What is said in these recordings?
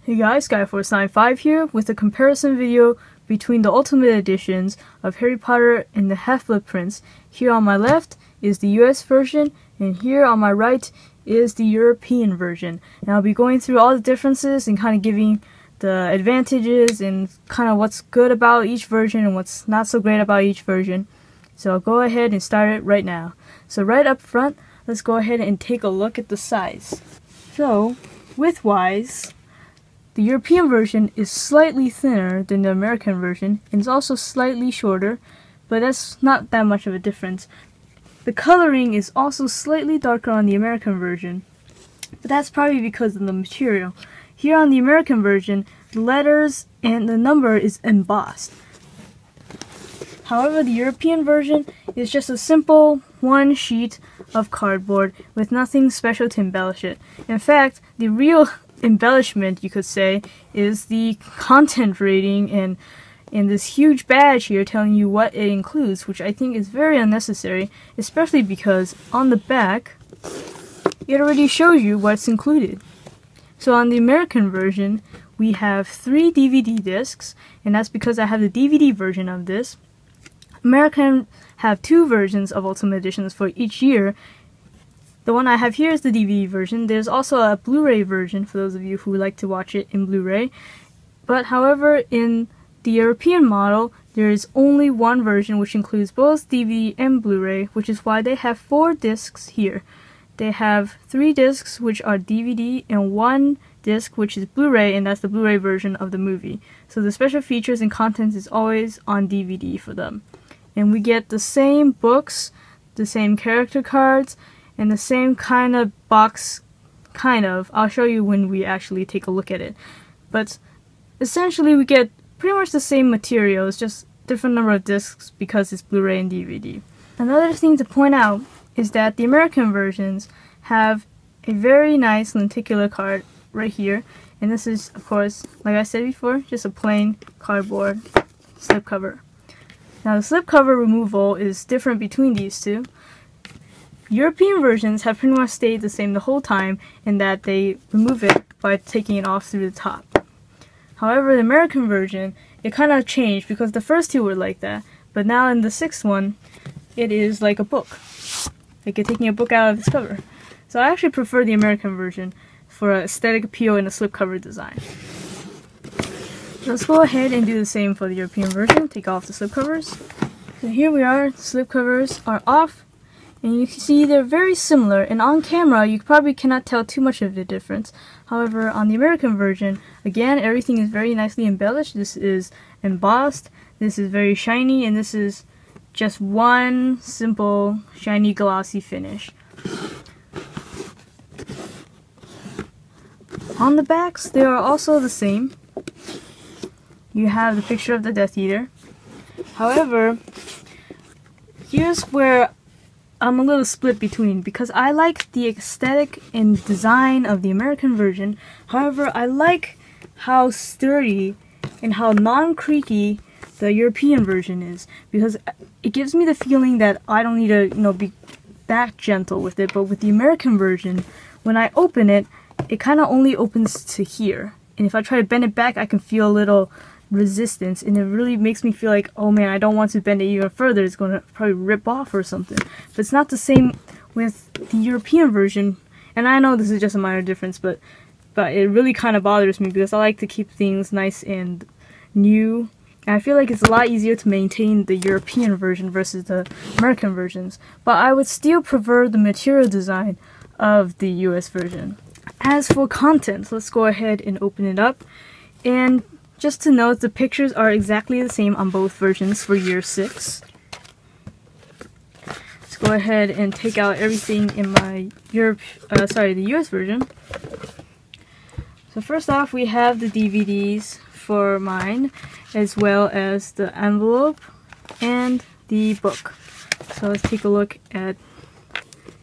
Hey guys, Skyforce95 here with a comparison video between the Ultimate Editions of Harry Potter and the Half-Blood Prince. Here on my left is the US version, and here on my right is the European version. And I'll be going through all the differences and kind of giving the advantages and kind of what's good about each version and what's not so great about each version. So I'll go ahead and start it right now. So right up front, let's go ahead and take a look at the size. So, width-wise, the European version is slightly thinner than the American version, and it's also slightly shorter, but that's not that much of a difference. The coloring is also slightly darker on the American version, but that's probably because of the material. Here on the American version, the letters and the number is embossed. However, the European version is just a simple one sheet of cardboard with nothing special to embellish it. In fact, the real embellishment, you could say, is the content rating and this huge badge here telling you what it includes, which I think is very unnecessary, especially because on the back it already shows you what's included. So on the American version we have 3 DVD discs, and that's because I have the DVD version of this. American have 2 versions of Ultimate Editions for each year. The one I have here is the DVD version. There's also a Blu-ray version for those of you who like to watch it in Blu-ray. But however, in the European model, there is only one version which includes both DVD and Blu-ray, which is why they have 4 discs here. They have 3 discs which are DVD and 1 disc which is Blu-ray, and that's the Blu-ray version of the movie. So the special features and contents is always on DVD for them. And we get the same books, the same character cards, and the same kind of box, I'll show you when we actually take a look at it. But essentially we get pretty much the same material, it's just different number of discs because it's Blu-ray and DVD. Another thing to point out is that the American versions have a very nice lenticular card right here, and this is, of course, like I said before, just a plain cardboard slipcover. Now the slipcover removal is different between these two. European versions have pretty much stayed the same the whole time in that they remove it by taking it off through the top. However, the American version, it kind of changed because the first 2 were like that, but now in the 6th one, it is like a book. Like you're taking a book out of its cover. So I actually prefer the American version for aesthetic appeal and a slipcover design. Let's go ahead and do the same for the European version. Take off the slipcovers. So here we are, the slipcovers are off. And you can see they're very similar, and on camera you probably cannot tell too much of the difference. However, on the American version, again, everything is very nicely embellished. This is embossed, this is very shiny, and this is just one simple shiny glossy finish. On the backs, they are also the same. You have the picture of the Death Eater. However, here's where I'm a little split between, because I like the aesthetic and design of the American version. However, I like how sturdy and how non-creaky the European version is, because it gives me the feeling that I don't need to, be that gentle with it. But with the American version, when I open it, it kind of only opens to here, and if I try to bend it back, I can feel a little resistance, and it really makes me feel like, oh man, I don't want to bend it even further, it's going to probably rip off or something. But it's not the same with the European version, and I know this is just a minor difference, but it really kind of bothers me because I like to keep things nice and new, and I feel like it's a lot easier to maintain the European version versus the American versions. But I would still prefer the material design of the US version. As for content, let's go ahead and open it up, and just to note, the pictures are exactly the same on both versions for year 6. Let's go ahead and take out everything in my the US version. So first off, we have the DVDs for mine, as well as the envelope and the book. So let's take a look at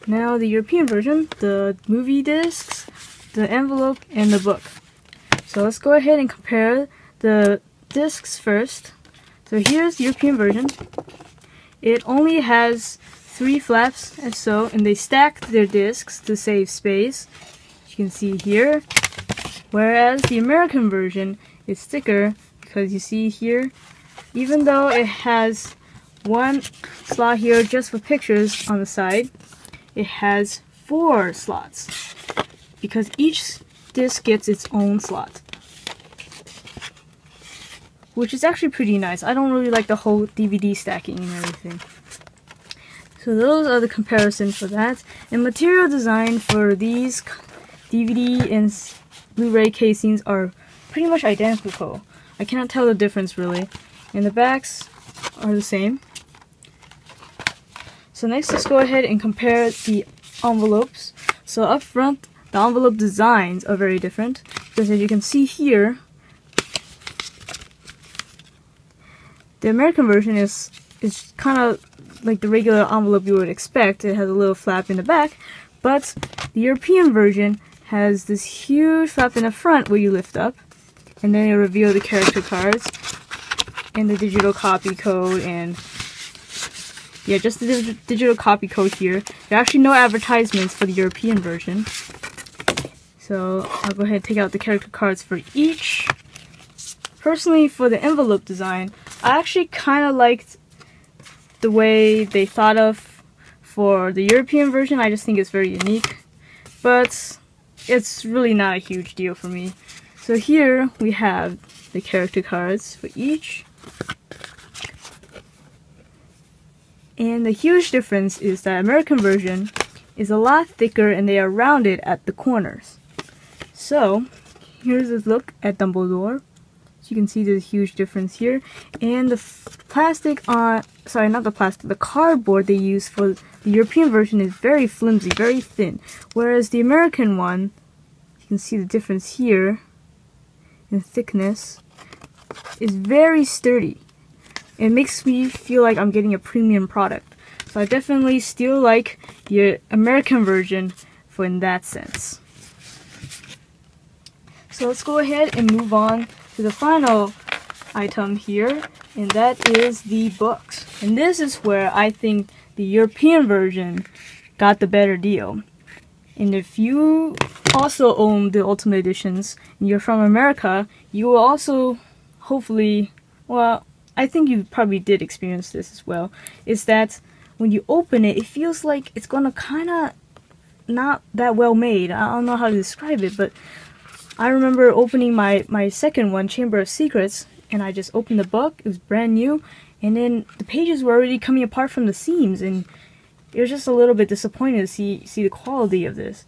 now the European version, the movie discs, the envelope, and the book. So let's go ahead and compare the discs first. So here's the European version. It only has 3 flaps and so, and they stacked their discs to save space. As you can see here, whereas the American version is thicker because you see here, even though it has one slot here just for pictures on the side, it has 4 slots because each disc gets its own slot, which is actually pretty nice. I don't really like the whole DVD stacking and everything. So those are the comparisons for that. And material design for these DVD and Blu-ray casings are pretty much identical. I cannot tell the difference really. And the backs are the same. So next, let's go ahead and compare the envelopes. So up front, the envelope designs are very different, because as you can see here, the American version is kind of like the regular envelope you would expect. It has a little flap in the back, but the European version has this huge flap in the front where you lift up, and then you reveal the character cards and the digital copy code, and yeah, just the digital copy code here. There are actually no advertisements for the European version. So I'll go ahead and take out the character cards for each. Personally, for the envelope design, I actually kind of liked the way they thought of for the European version. I just think it's very unique, but it's really not a huge deal for me. So here we have the character cards for each, and the huge difference is that American version is a lot thicker and they are rounded at the corners. So here's a look at Dumbledore. So you can see there's a huge difference here, and the plastic on, sorry, not the plastic, the cardboard they use for the European version is very flimsy, very thin, whereas the American one, you can see the difference here in thickness, is very sturdy. It makes me feel like I'm getting a premium product. So I definitely still like the American version for in that sense. So let's go ahead and move on to the final item here, and that is the books. And this is where I think the European version got the better deal. And if you also own the Ultimate Editions and you're from America, you will also hopefully, well, I think you probably did experience this as well, is that when you open it, it feels like it's gonna kinda not that well made. I don't know how to describe it, but I remember opening my second one, Chamber of Secrets, and I just opened the book. It was brand new, and then the pages were already coming apart from the seams, and it was just a little bit disappointing to see the quality of this,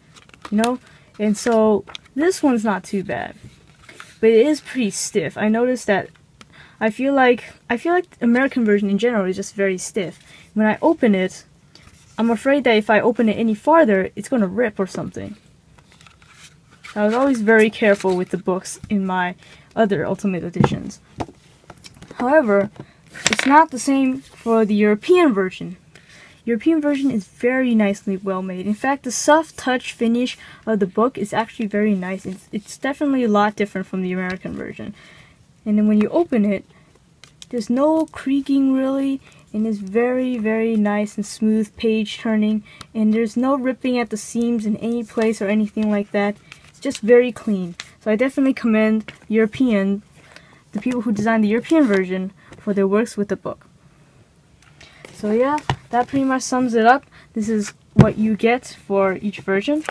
you know? And so this one's not too bad, but it is pretty stiff. I noticed that I feel like the American version in general is just very stiff. When I open it, I'm afraid that if I open it any farther, it's gonna rip or something. I was always very careful with the books in my other Ultimate Editions. However, it's not the same for the European version. European version is very nicely well made. In fact, the soft touch finish of the book is actually very nice. It's definitely a lot different from the American version. And then when you open it, there's no creaking really, and it's very, very nice and smooth page turning, and there's no ripping at the seams in any place or anything like that. It's just very clean. So I definitely commend the people who designed the European version for their works with the book. So yeah, that pretty much sums it up. This is what you get for each version.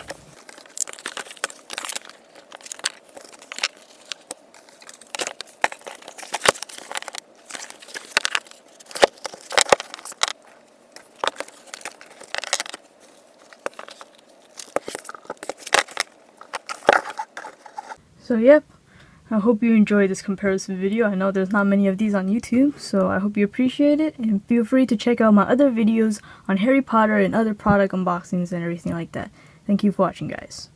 So yep, I hope you enjoyed this comparison video. I know there's not many of these on YouTube, so I hope you appreciate it, and feel free to check out my other videos on Harry Potter and other product unboxings and everything like that. Thank you for watching, guys.